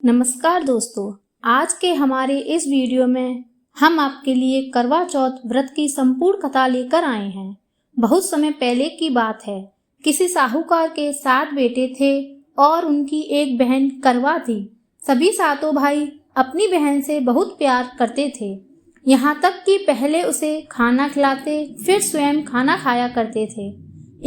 नमस्कार दोस्तों, आज के हमारे इस वीडियो में हम आपके लिए करवा चौथ व्रत की संपूर्ण कथा लेकर आए हैं। बहुत समय पहले की बात है। किसी साहूकार के 7 बेटे थे और उनकी एक बहन करवा थी। सभी सातों भाई अपनी बहन से बहुत प्यार करते थे, यहाँ तक कि पहले उसे खाना खिलाते फिर स्वयं खाना खाया करते थे।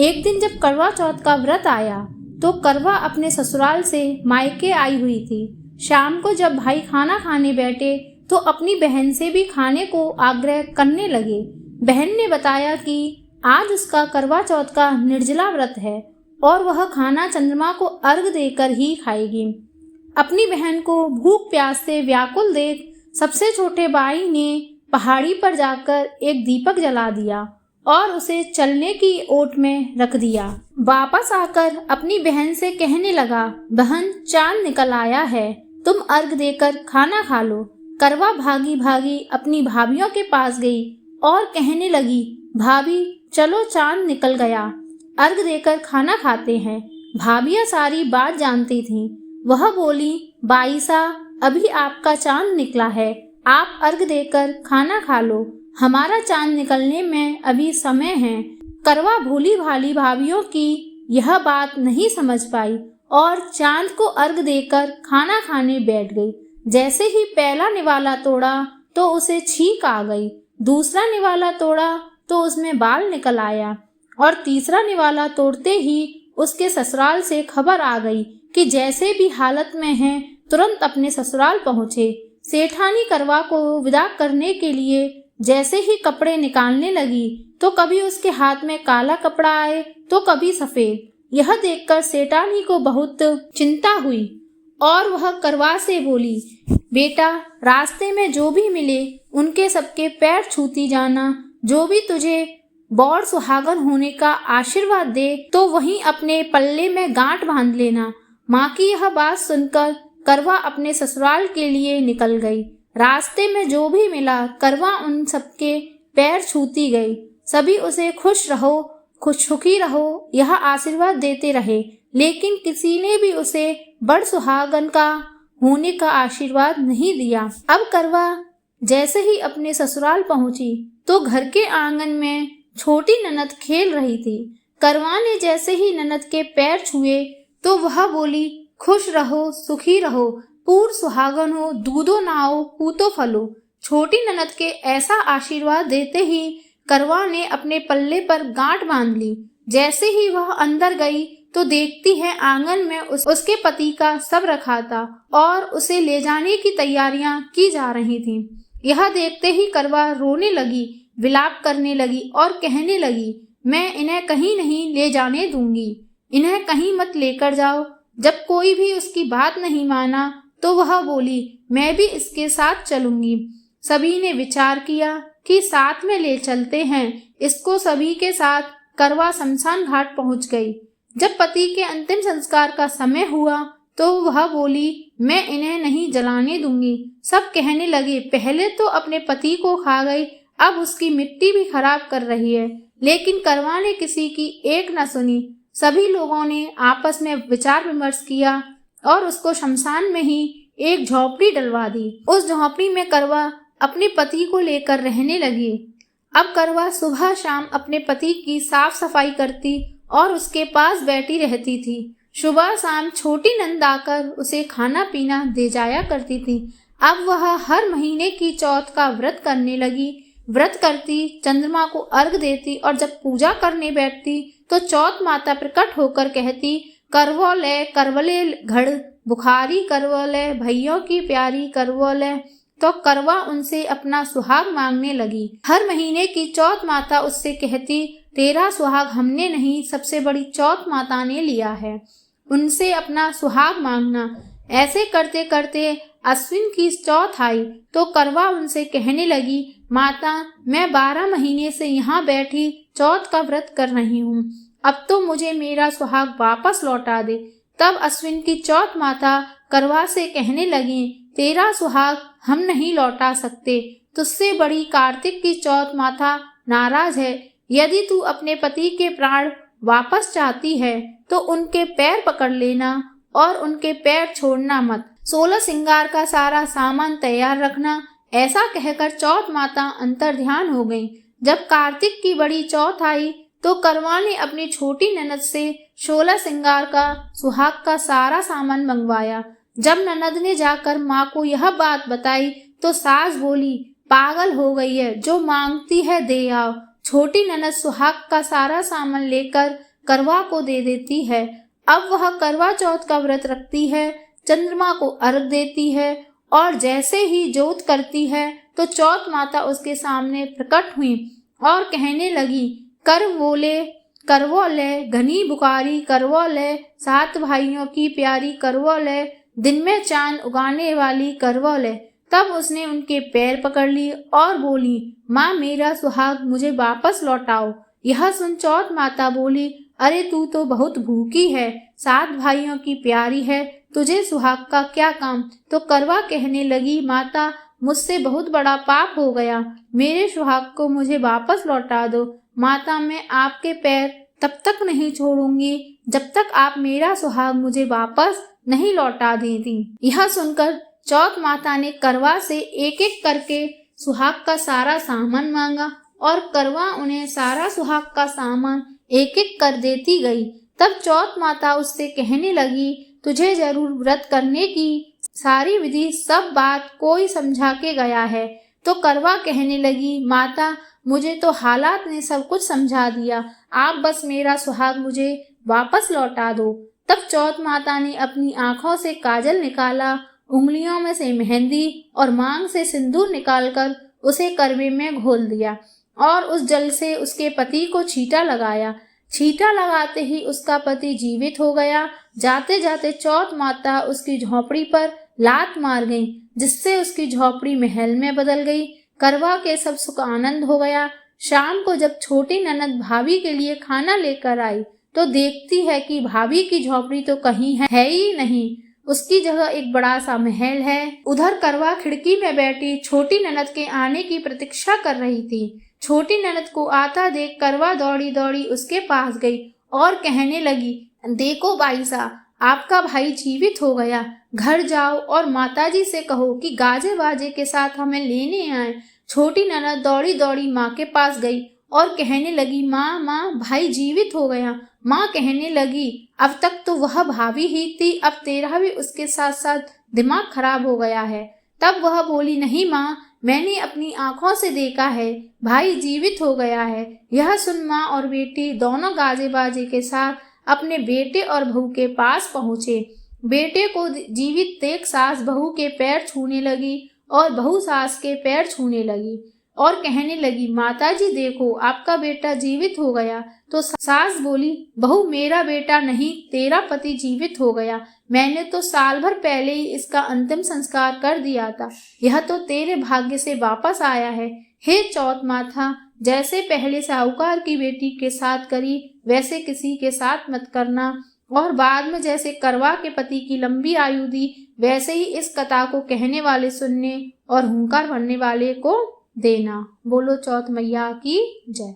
एक दिन जब करवा चौथ का व्रत आया तो करवा अपने ससुराल से मायके आई हुई थी। शाम को जब भाई खाना खाने बैठे तो अपनी बहन से भी खाने को आग्रह करने लगे। बहन ने बताया कि आज उसका करवा चौथ का निर्जला व्रत है और वह खाना चंद्रमा को अर्घ देकर ही खाएगी। अपनी बहन को भूख प्यास से व्याकुल देख सबसे छोटे भाई ने पहाड़ी पर जाकर एक दीपक जला दिया और उसे चलने की ओट में रख दिया। वापस आकर अपनी बहन से कहने लगा, बहन चांद निकल आया है, तुम अर्घ देकर खाना खा लो। करवा भागी भागी अपनी भाभियों के पास गई और कहने लगी, भाभी चलो चांद निकल गया, अर्घ देकर खाना खाते हैं। भाभियां सारी बात जानती थीं। वह बोली, बाईसा अभी आपका चांद निकला है, आप अर्घ देकर खाना खा लो, हमारा चांद निकलने में अभी समय है। करवा भोली भाली भाभियों की यह बात नहीं समझ पाई और चांद को अर्घ देकर खाना खाने बैठ गई। जैसे ही पहला निवाला तोड़ा तो उसे छींक आ गई, दूसरा निवाला तोड़ा तो उसमें बाल निकल आया और तीसरा निवाला तोड़ते ही उसके ससुराल से खबर आ गई कि जैसे भी हालत में हैं तुरंत अपने ससुराल पहुँचे। सेठानी करवा को विदा करने के लिए जैसे ही कपड़े निकालने लगी तो कभी उसके हाथ में काला कपड़ा आए तो कभी सफेद। यह देखकर सेठानी को बहुत चिंता हुई और वह करवा से बोली, बेटा रास्ते में जो भी मिले उनके सबके पैर छूती जाना, जो भी तुझे बौर सुहागन होने का आशीर्वाद दे तो वहीं अपने पल्ले में गांठ बांध लेना। माँ की यह बात सुनकर करवा अपने ससुराल के लिए निकल गई। रास्ते में जो भी मिला करवा उन सबके पैर छूती गई। सभी उसे खुश रहो, खुश सुखी रहो यह आशीर्वाद देते रहे, लेकिन किसी ने भी उसे बड़ सुहागन का होने का आशीर्वाद नहीं दिया। अब करवा जैसे ही अपने ससुराल पहुंची तो घर के आंगन में छोटी ननद खेल रही थी। करवा ने जैसे ही ननद के पैर छुए तो वह बोली, खुश रहो सुखी रहो, पूर्ण सुहागन हो, दूधो नाओ पूतो फलो। छोटी ननद के ऐसा आशीर्वाद देते ही करवा ने अपने पल्ले पर गांठ बांध ली। जैसे ही वह अंदर गई तो देखती है आंगन में उसके पति का शव रखा था और उसे ले जाने की तैयारियां की जा रही थीं। यह देखते ही करवा रोने लगी, विलाप करने लगी और कहने लगी, मैं इन्हें कहीं नहीं ले जाने दूंगी, इन्हें कहीं मत लेकर जाओ। जब कोई भी उसकी बात नहीं माना तो वह बोली, मैं भी इसके साथ चलूंगी। सभी ने विचार किया कि साथ में ले चलते हैं इसको। सभी के साथ करवा शमशान घाट पहुंच गई। जब पति के अंतिम संस्कार का समय हुआ तो वह बोली, मैं इन्हें नहीं जलाने दूंगी। सब कहने लगे, पहले तो अपने पति को खा गई, अब उसकी मिट्टी भी खराब कर रही है। लेकिन करवा ने किसी की एक न सुनी। सभी लोगों ने आपस में विचार विमर्श किया और उसको शमशान में ही एक झोपड़ी डलवा दी। उस झोपड़ी में करवा अपने पति को लेकर रहने लगी। अब करवा सुबह शाम अपने पति की साफ सफाई करती और उसके पास बैठी रहती थी। सुबह शाम छोटी नंद आकर उसे खाना पीना दे जाया करती थी। अब वह हर महीने की चौथ का व्रत करने लगी। व्रत करती, चंद्रमा को अर्घ देती और जब पूजा करने बैठती तो चौथ माता प्रकट होकर कहती, करवोले करवले घड़ बुखारी करवोले, भैयों की प्यारी करवोले। तो करवा उनसे अपना सुहाग मांगने लगी। हर महीने की चौथ माता उससे कहती, तेरा सुहाग हमने नहीं, सबसे बड़ी चौथ माता ने लिया है, उनसे अपना सुहाग मांगना। ऐसे करते करते अश्विन की चौथ आई तो करवा उनसे कहने लगी, माता मैं 12 महीने से यहाँ बैठी चौथ का व्रत कर रही हूँ, अब तो मुझे मेरा सुहाग वापस लौटा दे। तब अश्विन की चौथ माता करवा से कहने लगी, तेरा सुहाग हम नहीं लौटा सकते, तुझसे बड़ी कार्तिक की चौथ माता नाराज है। यदि तू अपने पति के प्राण वापस चाहती है तो उनके पैर पकड़ लेना और उनके पैर छोड़ना मत। 16 श्रृंगार का सारा सामान तैयार रखना। ऐसा कहकर चौथ माता अंतर्ध्यान हो गई। जब कार्तिक की बड़ी चौथ आई तो करवा ने अपनी छोटी ननद से 16 श्रृंगार का सुहाग का सारा सामान मंगवाया। जब ननद ने जाकर माँ को यह बात बताई तो सास बोली, पागल हो गई है, जो मांगती है दे आओ। छोटी ननद सुहाग का सारा सामान लेकर करवा को दे देती है। अब वह करवा चौथ का व्रत रखती है, चंद्रमा को अर्घ देती है और जैसे ही जोत करती है तो चौथ माता उसके सामने प्रकट हुई और कहने लगी, करवो ले घनी बुकारी, करवो ले 7 भाइयों की प्यारी, करवो ले दिन में चांद उगाने वाली, करवो ले। तब उसने उनके पैर पकड़ लिए और बोली, माँ मेरा सुहाग मुझे वापस लौटाओ। यह सुन चौथ माता बोली, अरे तू तो बहुत भूखी है, 7 भाइयों की प्यारी है, तुझे सुहाग का क्या काम। तो करवा कहने लगी, माता मुझसे बहुत बड़ा पाप हो गया, मेरे सुहाग को मुझे वापस लौटा दो। माता मैं आपके पैर तब तक नहीं छोड़ूंगी जब तक आप मेरा सुहाग मुझे वापस नहीं लौटा देती। यह सुनकर चौथ माता ने करवा से एक एक करके सुहाग का सारा सामान मांगा और करवा उन्हें सारा सुहाग का सामान एक एक कर देती गई। तब चौथ माता उससे कहने लगी, तुझे जरूर व्रत करने की सारी विधि सब बात कोई समझा के गया है। तो करवा कहने लगी, माता मुझे तो हालात ने सब कुछ समझा दिया, आप बस मेरा सुहाग मुझे वापस लौटा दो। तब चौथ माता ने अपनी आंखों से काजल निकाला, उंगलियों में से मेहंदी और मांग से सिंदूर निकालकर उसे करवे में घोल दिया और उस जल से उसके पति को छींटा लगाया। छींटा लगाते ही उसका पति जीवित हो गया। जाते जाते चौथ माता उसकी झोपड़ी पर लात मार गई, जिससे उसकी झोपड़ी महल में बदल गई। करवा के सब सुख आनंद हो गया। शाम को जब छोटी ननद भाभी के लिए खाना लेकर आई तो देखती है कि भाभी की झोपड़ी तो कहीं है ही नहीं, उसकी जगह एक बड़ा सा महल है। उधर करवा खिड़की में बैठी छोटी ननद के आने की प्रतीक्षा कर रही थी। छोटी ननद को आता देख करवा दौड़ी दौड़ी उसके पास गई और कहने लगी, देखो बाई साहब, आपका भाई जीवित हो गया, घर जाओ और माताजी से कहो कि गाजे बाजे के साथ हमें लेने आए। छोटी ननद दौड़ी दौड़ी माँ के पास गई और कहने लगी, माँ भाई जीवित हो गया। माँ कहने लगी, अब तक तो वह भाभी ही थी, अब तेरा भी उसके साथ साथ दिमाग खराब हो गया है। तब वह बोली, नहीं माँ, मैंने अपनी आंखों से देखा है, भाई जीवित हो गया है। यह सुन माँ और बेटी दोनों गाजे बाजे के साथ अपने बेटे और बहू के पास पहुँचे। बेटे को जीवित देख सास बहू के पैर छूने लगी और बहू सास के पैर छूने लगी और कहने लगी, माताजी देखो आपका बेटा जीवित हो गया। तो सास बोली, बहू मेरा बेटा नहीं, तेरा पति जीवित हो गया, मैंने तो साल भर पहले ही इसका अंतिम संस्कार कर दिया था, यह तो तेरे भाग्य से वापस आया है। हे चौथ माता, जैसे पहले साहूकार की बेटी के साथ करी वैसे किसी के साथ मत करना और बाद में जैसे करवा के पति की लंबी आयु दी वैसे ही इस कथा को कहने वाले सुनने और हुंकार भरने वाले को देना। बोलो चौथ मैया की जय।